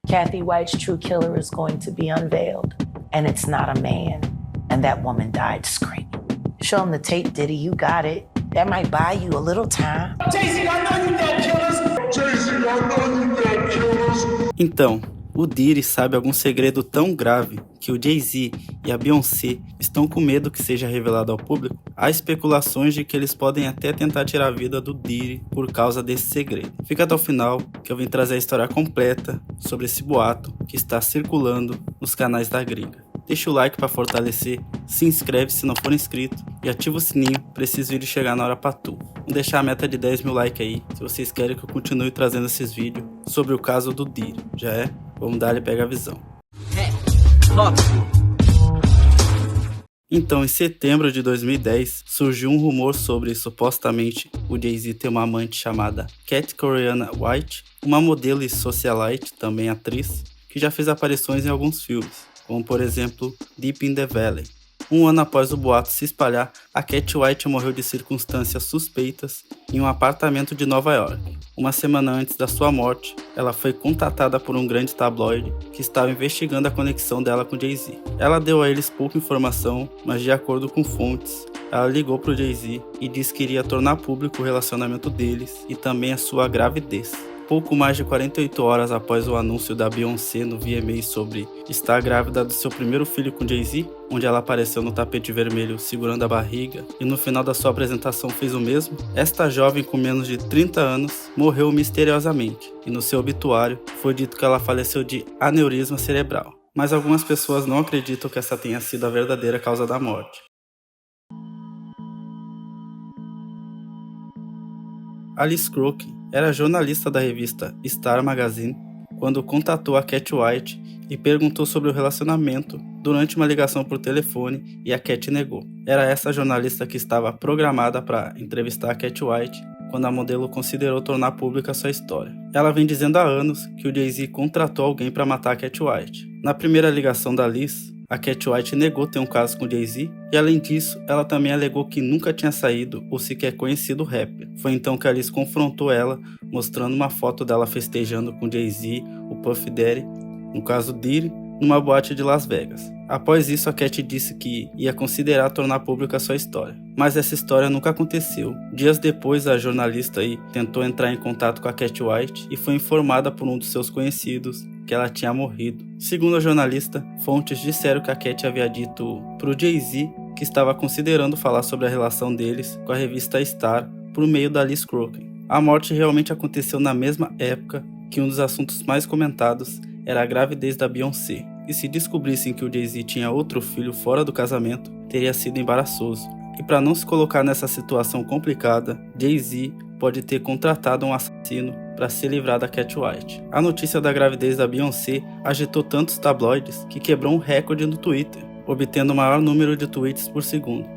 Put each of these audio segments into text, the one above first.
Kathy White's true killer is going to be unveiled, and it's not a man. And that woman died screaming. Show him the tape, Diddy, you got it. That might buy you a little time. Jay-Z, I know you got killers. Jay-Z, I know you got killers. Então, o Diddy sabe algum segredo tão grave que o Jay-Z e a Beyoncé estão com medo que seja revelado ao público. Há especulações de que eles podem até tentar tirar a vida do Diddy por causa desse segredo. Fica até o final que eu vim trazer a história completa sobre esse boato que está circulando nos canais da gringa. Deixa o like para fortalecer, se inscreve se não for inscrito e ativa o sininho para esses vídeos chegar na hora pra tu. Vamos deixar a meta de 10 mil likes aí, se vocês querem que eu continue trazendo esses vídeos sobre o caso do Diddy. Já é? Vamos dar-lhe pega a visão. Então, em setembro de 2010, surgiu um rumor sobre supostamente o Jay-Z ter uma amante chamada Cat Coreana White, uma modelo e socialite, também atriz, que já fez aparições em alguns filmes, como por exemplo Deep in the Valley. Um ano após o boato se espalhar, a Cat White morreu de circunstâncias suspeitas em um apartamento de Nova York. Uma semana antes da sua morte, ela foi contatada por um grande tabloide que estava investigando a conexão dela com Jay-Z. Ela deu a eles pouca informação, mas de acordo com fontes, ela ligou para o Jay-Z e disse que iria tornar público o relacionamento deles e também a sua gravidez. Pouco mais de 48 horas após o anúncio da Beyoncé no VMA sobre estar grávida do seu primeiro filho com Jay-Z, onde ela apareceu no tapete vermelho segurando a barriga e no final da sua apresentação fez o mesmo, esta jovem com menos de 30 anos morreu misteriosamente e no seu obituário foi dito que ela faleceu de aneurisma cerebral. Mas algumas pessoas não acreditam que essa tenha sido a verdadeira causa da morte. Alice Crook era jornalista da revista Star Magazine quando contatou a Cat White e perguntou sobre o relacionamento durante uma ligação por telefone e a Cat negou. Era essa jornalista que estava programada para entrevistar a Cat White quando a modelo considerou tornar pública sua história. Ela vem dizendo há anos que o Jay-Z contratou alguém para matar a Cat White. Na primeira ligação da Alice, a Cat White negou ter um caso com o Jay-Z e, além disso, ela também alegou que nunca tinha saído ou sequer conhecido o rapper. Foi então que a Alice confrontou ela, mostrando uma foto dela festejando com Jay-Z, o Puff Daddy, no caso Diddy, numa boate de Las Vegas. Após isso, a Cat disse que ia considerar tornar pública sua história. Mas essa história nunca aconteceu. Dias depois, a jornalista tentou entrar em contato com a Cat White e foi informada por um dos seus conhecidos que ela tinha morrido. Segundo a jornalista, fontes disseram que a Cat havia dito pro Jay-Z que estava considerando falar sobre a relação deles com a revista Star por meio da Alice Crook. A morte realmente aconteceu na mesma época que um dos assuntos mais comentados era a gravidez da Beyoncé. E se descobrissem que o Jay-Z tinha outro filho fora do casamento, teria sido embaraçoso. E para não se colocar nessa situação complicada, Jay-Z pode ter contratado um assassino para se livrar da Cat White. A notícia da gravidez da Beyoncé agitou tantos tabloides que quebrou um recorde no Twitter, obtendo o maior número de tweets por segundo.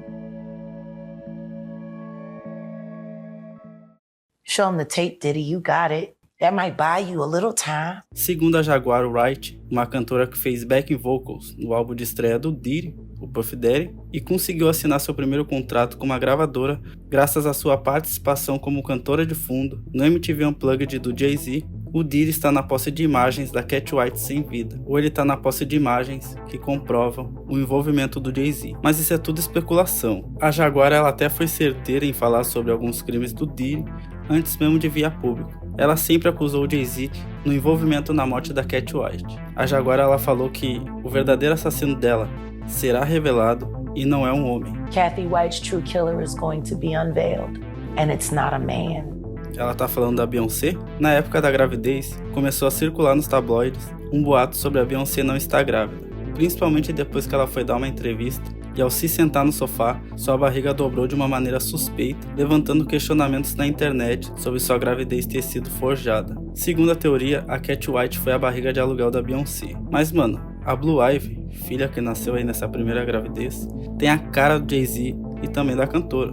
Show him the tape, Diddy, you got it. That might buy you a little time. Segundo a Jaguar Wright, uma cantora que fez backing vocals no álbum de estreia do Diddy, o Puff Daddy, e conseguiu assinar seu primeiro contrato com uma gravadora graças à sua participação como cantora de fundo no MTV Unplugged do Jay-Z, o Diddy está na posse de imagens da Cat White sem vida, ou ele está na posse de imagens que comprovam o envolvimento do Jay-Z. Mas isso é tudo especulação. A Jaguar ela até foi certeira em falar sobre alguns crimes do Diddy antes mesmo de vir a público. Ela sempre acusou o Jay-Z no envolvimento na morte da Cat White. A Jaguar ela falou que o verdadeiro assassino dela será revelado e não é um homem. Kathy White's true killer is going to be unveiled, and it's not a man. Ela tá falando da Beyoncé? Na época da gravidez, começou a circular nos tabloides um boato sobre a Beyoncé não estar grávida, principalmente depois que ela foi dar uma entrevista e ao se sentar no sofá, sua barriga dobrou de uma maneira suspeita, levantando questionamentos na internet sobre sua gravidez ter sido forjada. Segundo a teoria, a Cat White foi a barriga de aluguel da Beyoncé. Mas mano, a Blue Ivy, filha que nasceu aí nessa primeira gravidez, tem a cara do Jay-Z e também da cantora.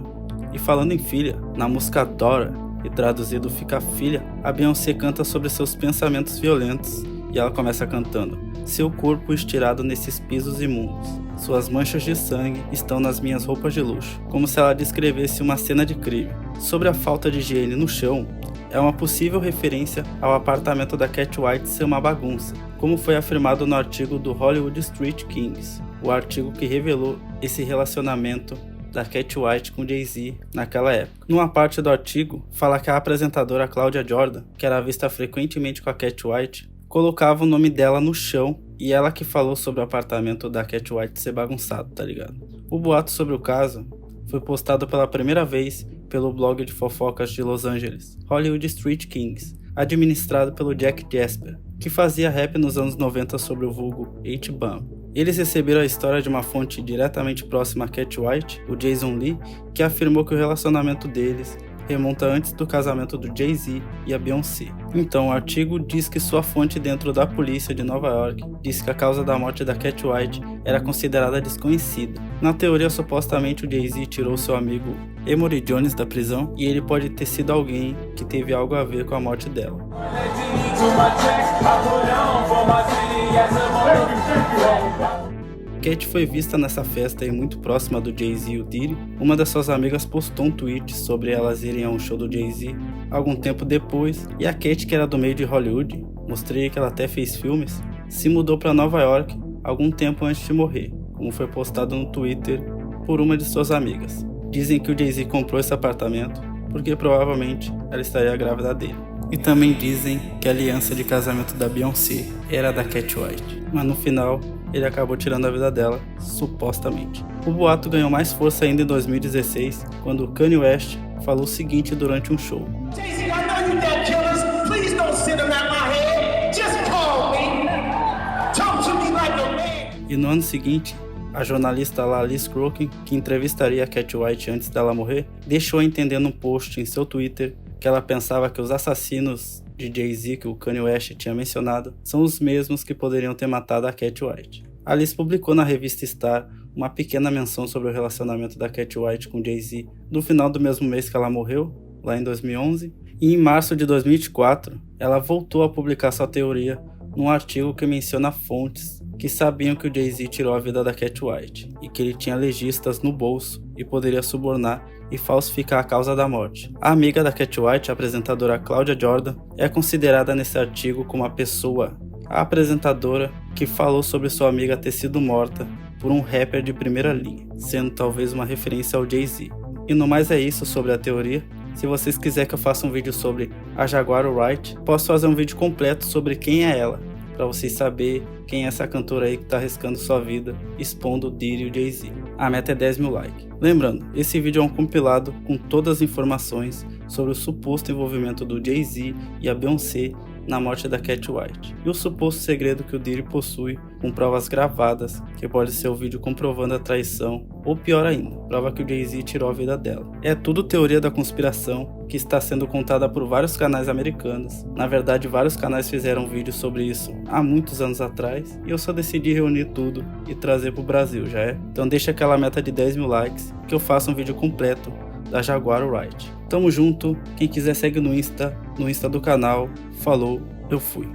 E falando em filha, na música Daughter, e traduzido fica filha, a Beyoncé canta sobre seus pensamentos violentos e ela começa cantando: seu corpo estirado nesses pisos imundos, suas manchas de sangue estão nas minhas roupas de luxo, como se ela descrevesse uma cena de crime. Sobre a falta de higiene no chão, é uma possível referência ao apartamento da Cat White ser uma bagunça, como foi afirmado no artigo do Hollywood Street Kings, o artigo que revelou esse relacionamento da Cat White com Jay-Z naquela época. Numa parte do artigo, fala que a apresentadora Claudia Jordan, que era vista frequentemente com a Cat White, colocava o nome dela no chão e ela que falou sobre o apartamento da Cat White ser bagunçado, tá ligado? O boato sobre o caso foi postado pela primeira vez pelo blog de fofocas de Los Angeles, Hollywood Street Kings, administrado pelo Jack Jasper, que fazia rap nos anos 90 sobre o vulgo H-Bomb. Eles receberam a história de uma fonte diretamente próxima a Cat White, o Jason Lee, que afirmou que o relacionamento deles remonta antes do casamento do Jay-Z e a Beyoncé. Então o artigo diz que sua fonte dentro da polícia de Nova York disse que a causa da morte da Cat White era considerada desconhecida. Na teoria, supostamente o Jay-Z tirou seu amigo Emory Jones da prisão e ele pode ter sido alguém que teve algo a ver com a morte dela. Cat foi vista nessa festa e muito próxima do Jay-Z e o Diddy. Uma das suas amigas postou um tweet sobre elas irem a um show do Jay-Z algum tempo depois, e a Cat, que era do meio de Hollywood, mostrei que ela até fez filmes, se mudou para Nova York algum tempo antes de morrer, como foi postado no Twitter por uma de suas amigas. Dizem que o Jay-Z comprou esse apartamento porque provavelmente ela estaria grávida dele. E também dizem que a aliança de casamento da Beyoncé era da Cat White, mas no final ele acabou tirando a vida dela, supostamente. O boato ganhou mais força ainda em 2016, quando Kanye West falou o seguinte durante um show: Jay-Z, I know you got killers. Please don't sit them at my head. Just call me. Talk to me like a man. E no ano seguinte, a jornalista Alice Crokin, que entrevistaria a Cat White antes dela morrer, deixou entender num post em seu Twitter que ela pensava que os assassinos de Jay-Z que o Kanye West tinha mencionado são os mesmos que poderiam ter matado a Cat White. Alice publicou na revista Star uma pequena menção sobre o relacionamento da Cat White com Jay-Z no final do mesmo mês que ela morreu, lá em 2011, e em março de 2024 ela voltou a publicar sua teoria num artigo que menciona fontes que sabiam que o Jay-Z tirou a vida da Cat White e que ele tinha legistas no bolso e poderia subornar e falsificar a causa da morte. A amiga da Cat White, a apresentadora Claudia Jordan, é considerada nesse artigo como a apresentadora que falou sobre sua amiga ter sido morta por um rapper de primeira linha, sendo talvez uma referência ao Jay-Z. E no mais é isso sobre a teoria. Se vocês quiserem que eu faça um vídeo sobre a Jaguar Wright, posso fazer um vídeo completo sobre quem é ela, para vocês saberem quem é essa cantora aí que tá arriscando sua vida expondo o Diddy e o Jay-Z. A meta é 10 mil likes. Lembrando, esse vídeo é um compilado com todas as informações sobre o suposto envolvimento do Jay-Z e a Beyoncé na morte da Cat White, e o suposto segredo que o Diddy possui com provas gravadas, que pode ser o vídeo comprovando a traição, ou pior ainda, prova que o Jay-Z tirou a vida dela. É tudo teoria da conspiração que está sendo contada por vários canais americanos. Na verdade, vários canais fizeram vídeos sobre isso há muitos anos atrás, e eu só decidi reunir tudo e trazer pro Brasil, já é? Então deixa aquela meta de 10 mil likes, que eu faça um vídeo completo da Jaguar Wright. Tamo junto, quem quiser segue no Insta do canal. Falou, eu fui.